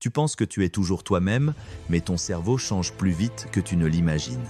Tu penses que tu es toujours toi-même, mais ton cerveau change plus vite que tu ne l'imagines.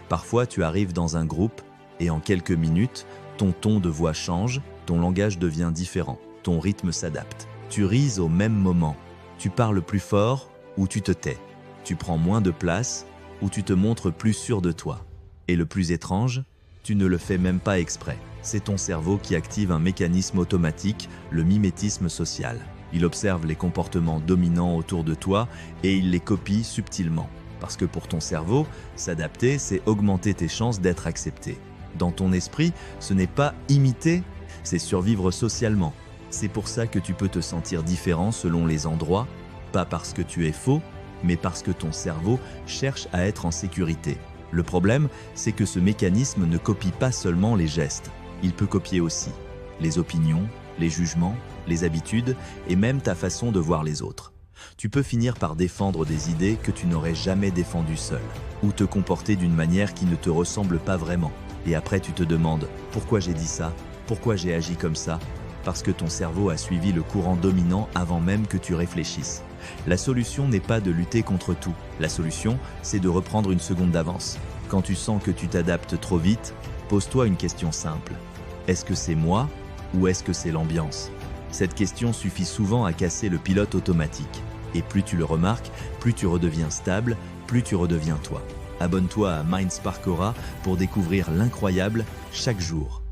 Parfois, tu arrives dans un groupe et en quelques minutes, ton ton de voix change, ton langage devient différent, ton rythme s'adapte. Tu rises au même moment, tu parles plus fort ou tu te tais. Tu prends moins de place ou tu te montres plus sûr de toi. Et le plus étrange, tu ne le fais même pas exprès. C'est ton cerveau qui active un mécanisme automatique, le mimétisme social. Il observe les comportements dominants autour de toi et il les copie subtilement. Parce que pour ton cerveau, s'adapter, c'est augmenter tes chances d'être accepté. Dans ton esprit, ce n'est pas imiter, c'est survivre socialement. C'est pour ça que tu peux te sentir différent selon les endroits, pas parce que tu es faux, mais parce que ton cerveau cherche à être en sécurité. Le problème, c'est que ce mécanisme ne copie pas seulement les gestes, il peut copier aussi les opinions, les jugements, les habitudes et même ta façon de voir les autres. Tu peux finir par défendre des idées que tu n'aurais jamais défendues seul, ou te comporter d'une manière qui ne te ressemble pas vraiment. Et après tu te demandes « Pourquoi j'ai dit ça ? Pourquoi j'ai agi comme ça ?» Parce que ton cerveau a suivi le courant dominant avant même que tu réfléchisses. La solution n'est pas de lutter contre tout. La solution, c'est de reprendre une seconde d'avance. Quand tu sens que tu t'adaptes trop vite, pose-toi une question simple. Est-ce que c'est moi ou est-ce que c'est l'ambiance ? Cette question suffit souvent à casser le pilote automatique. Et plus tu le remarques, plus tu redeviens stable, plus tu redeviens toi. Abonne-toi à Mindspark Aura pour découvrir l'incroyable chaque jour.